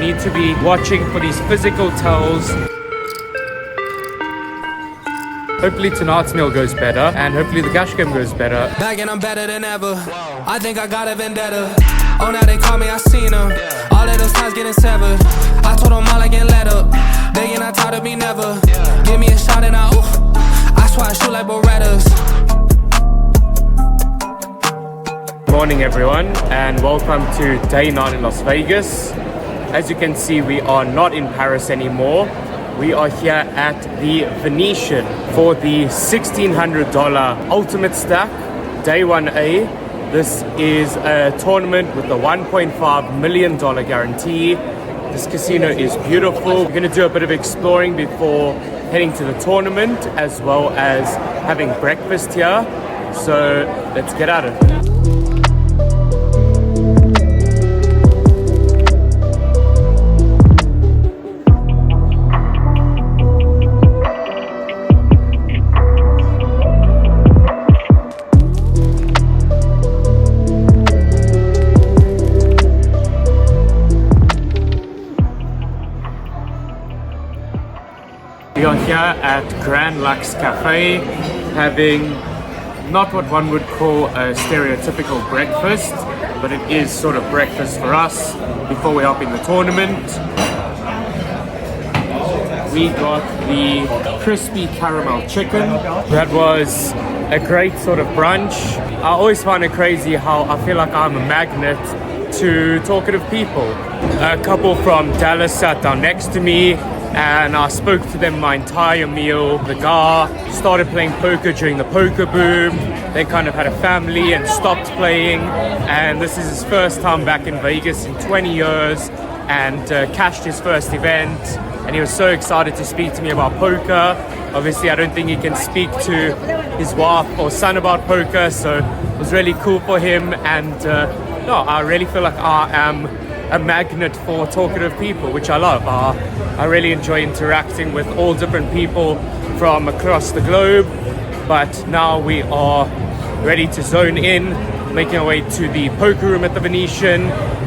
need to be watching for these physical tells. Hopefully tonight's meal goes better, and hopefully the cash game goes better. Back and I'm better than ever. I think I got a vendetta. Oh, now they call me, I seen them. All of those times getting severed. I told them all I get let up. They ain't not tired of me never. Give me a shot and I swear I shoot like Berettas. Morning everyone, and welcome to day 9 in Las Vegas. As you can see, we are not in Paris anymore. We are here at the Venetian for the $1,600 UltimateStack Day 1A. This is a tournament with a $1.5 million guarantee. This casino is beautiful. We're going to do a bit of exploring before heading to the tournament, as well as having breakfast here. So let's get at it. We are here at Grand Lux Cafe, having not what one would call a stereotypical breakfast, but it is sort of breakfast for us before we hop in the tournament. We got the crispy caramel chicken. That was a great sort of brunch. I always find it crazy how I feel like I'm a magnet to talkative people. A couple from Dallas sat down next to me, and I spoke to them my entire meal. The guy started playing poker during the poker boom, then kind of had a family and stopped playing, and this is his first time back in Vegas in 20 years, and cashed his first event, and he was so excited to speak to me about poker. Obviously I don't think he can speak to his wife or son about poker, so it was really cool for him, and no, I really feel like I am a magnet for talkative people, which I love. I really enjoy interacting with all different people from across the globe, but now we are ready to zone in, making our way to the poker room at the Venetian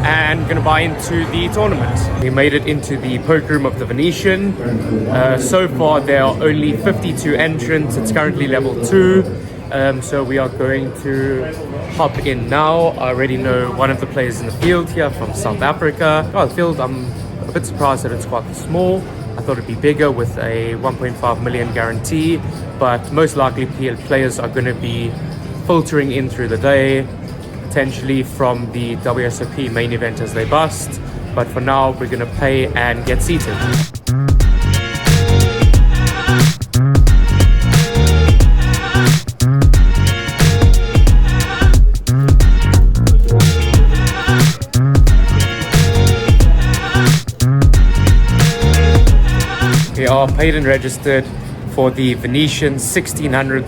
and gonna buy into the tournament. We made it into the poker room of the Venetian. So far there are only 52 entrants. It's currently level 2. So we are going to hop in now. I already know one of the players in the field here from South Africa. Oh, the field, I'm a bit surprised that it's quite small. I thought it'd be bigger with a 1.5 million guarantee, but most likely players are going to be filtering in through the day, potentially from the WSOP main event as they bust. But for now, we're going to pay and get seated. We are paid and registered for the Venetian $1,600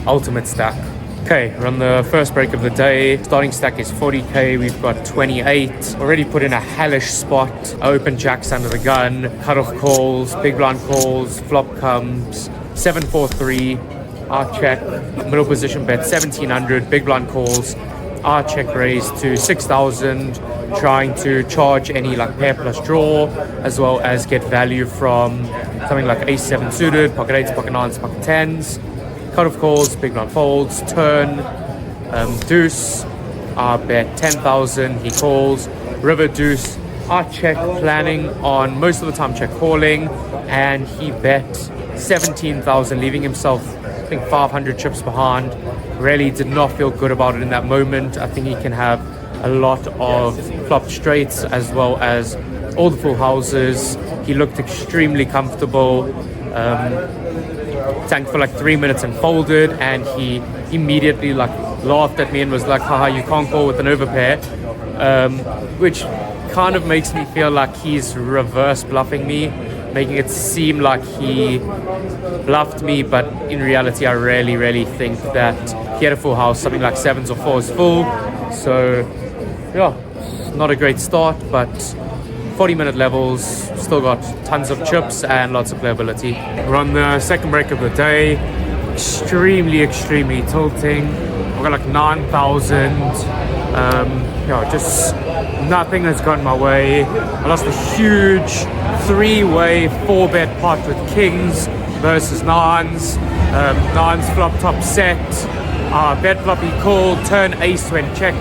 UltimateStack. Okay, we're on the first break of the day. Starting stack is 40k, we've got 28. Already put in a hellish spot. I open jacks under the gun, cut-off calls, big blind calls, flop comes, 7-4-3, I check, middle position bet 1,700, big blind calls, I check raise to 6,000, trying to charge any like pair plus draw, as well as get value from something like ace-7 suited, pocket 8s, pocket 9s, pocket 10s, cut-off calls, big blind folds, turn, deuce, I bet 10,000, he calls, river deuce, I check planning on most of the time check calling, and he bet 17,000, leaving himself I think 500 chips behind. Really did not feel good about it in that moment. I think he can have a lot of flop straights as well as all the full houses. He looked extremely comfortable. Tanked for like 3 minutes and folded, and he immediately like laughed at me and was like, haha, you can't call with an overpair, which kind of makes me feel like he's reverse bluffing me, making it seem like he bluffed me, but in reality I really think that he had a full house, something like 7s or 4s full. So yeah, not a great start, but 40-minute levels, still got tons of chips and lots of playability. We're on the second break of the day. Extremely tilting. I've got like 9,000. Just nothing has gone my way. I lost a huge 3-way 4-bet pot with kings versus nines. Nines flop top set. Bet flop he called, turn ace went check.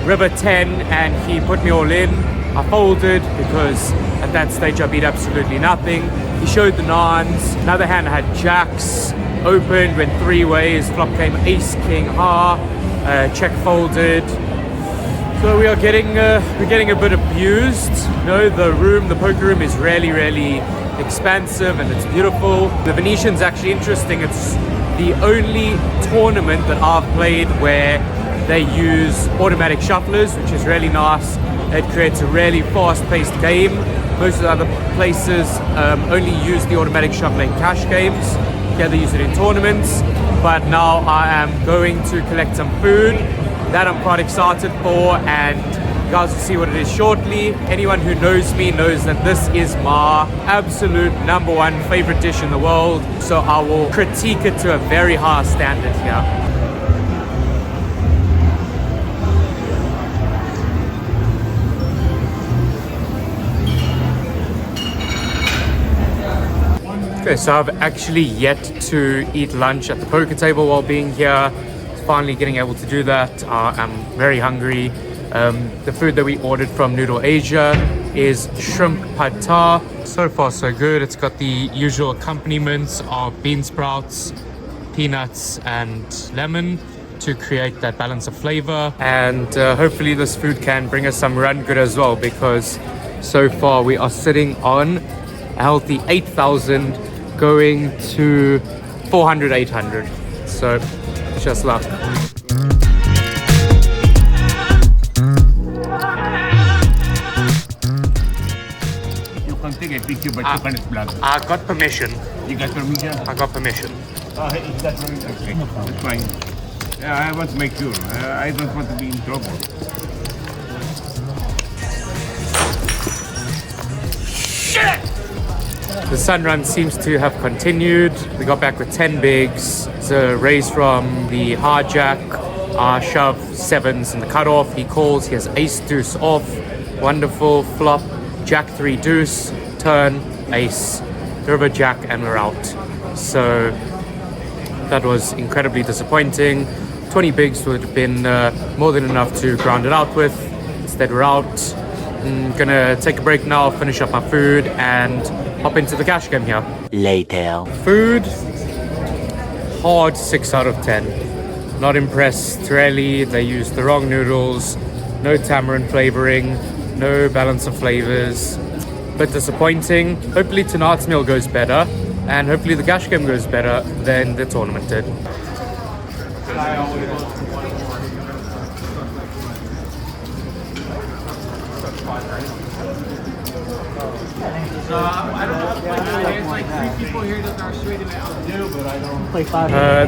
River 10 and he put me all in. I folded because at that stage I beat absolutely nothing. He showed the nines. Another hand I had jacks. Opened, went 3 ways. Flop came ace, king, check folded. So we're getting a bit abused. The poker room is really expansive and it's beautiful. The Venetian's actually interesting. It's the only tournament that I've played where they use automatic shufflers, which is really nice. It creates a really fast-paced game. Most of the other places only use the automatic shuffler in cash games. Here they use it in tournaments. But now I am going to collect some food that I'm quite excited for, and you guys will see what it is shortly. Anyone who knows me knows that this is my absolute #1 favorite dish in the world. So I will critique it to a very high standard here. Okay, so I've actually yet to eat lunch at the poker table while being here. Finally getting able to do that. I'm very hungry. The food that we ordered from Noodle Asia is shrimp pad thai. So far so good. It's got the usual accompaniments of bean sprouts, peanuts and lemon to create that balance of flavor. And hopefully this food can bring us some run good as well, because so far we are sitting on a healthy 8,000 going to 400, 800. So just luck. You can take a picture, but you can't block. I got permission. You got permission? I got permission. Is that permission? Okay, no problem. It's fine. Yeah, I want to make sure. I don't want to be in trouble. The sun run seems to have continued. We got back with 10 bigs. It's a raise from the hijack. Shove 7s in the cutoff. He calls. He has ace deuce off. Wonderful flop. Jack 3 deuce. Turn ace. River jack and we're out. So that was incredibly disappointing. 20 bigs would have been more than enough to ground it out with. Instead we're out. I'm gonna take a break now, finish up my food and hop into the cash game here. Later. Food, hard 6 out of 10. Not impressed really. They used the wrong noodles, no tamarind flavoring, no balance of flavors. Bit disappointing. Hopefully tonight's meal goes better, and hopefully the cash game goes better than the tournament did.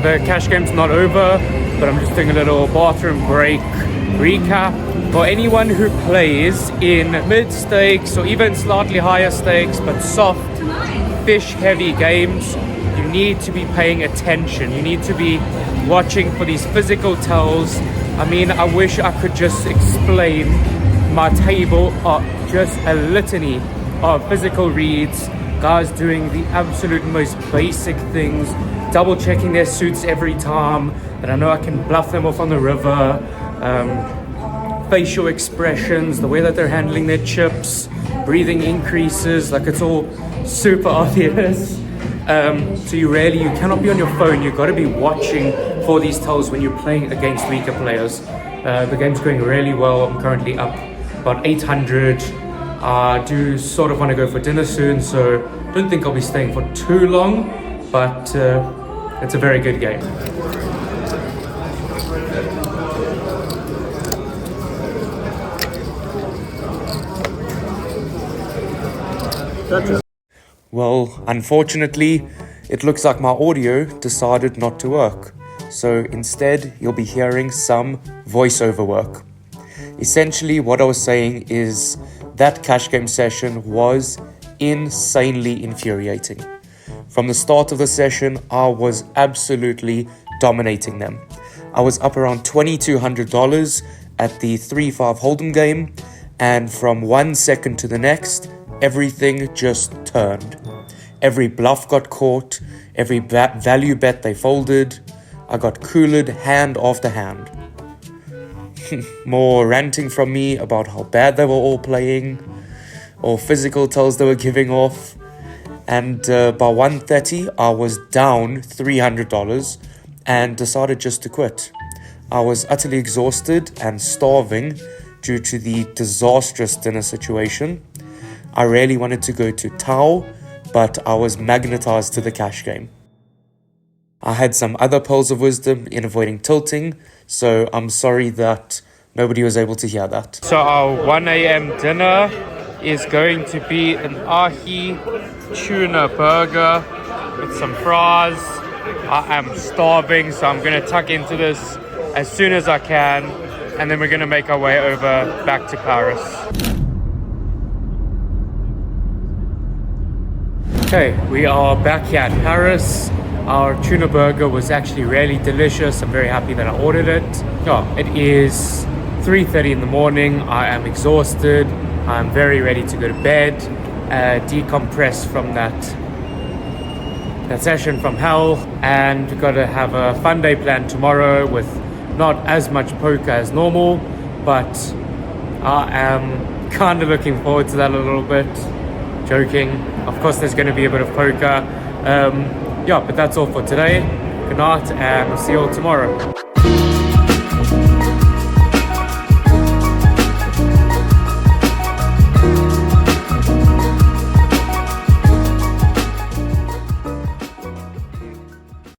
The cash game's not over, but I'm just doing a little bathroom break recap. For anyone who plays in mid stakes or even slightly higher stakes but soft fish heavy games, you need to be paying attention. You need to be watching for these physical tells. I mean, I wish I could just explain my table of just a litany of physical reads, guys doing the absolute most basic things, double checking their suits every time, that I know I can bluff them off on the river, facial expressions, the way that they're handling their chips, breathing increases, like it's all super obvious. So you cannot be on your phone. You've got to be watching for these tells when you're playing against weaker players. The game's going really well. I'm currently up about 800. I do sort of want to go for dinner soon, so don't think I'll be staying for too long, but it's a very good game. Well, unfortunately, it looks like my audio decided not to work. So instead, you'll be hearing some voiceover work. Essentially, what I was saying is that cash game session was insanely infuriating. From the start of the session, I was absolutely dominating them. I was up around $2,200 at the 3-5 hold'em game, and from 1 second to the next, everything just turned. Every bluff got caught, every value bet they folded. I got cooled hand after hand. More ranting from me about how bad they were all playing, or physical tells they were giving off. And by 1:30, I was down $300 and decided just to quit. I was utterly exhausted and starving due to the disastrous dinner situation. I really wanted to go to Tao, but I was magnetized to the cash game. I had some other pearls of wisdom in avoiding tilting, so I'm sorry that nobody was able to hear that. So our 1 a.m. dinner is going to be an ahi tuna burger with some fries. I am starving, so I'm going to tuck into this as soon as I can, and then we're going to make our way over back to Paris. Okay, we are back here at Paris. Our tuna burger was actually really delicious. I'm very happy that I ordered it. It is 3:30 in the morning. I am exhausted. I'm very ready to go to bed, decompress from that session from hell, and we've got to have a fun day planned tomorrow with not as much poker as normal, but I am kind of looking forward to that a little bit. Joking. Of course, there's going to be a bit of poker. But that's all for today. Good night, and we'll see you all tomorrow.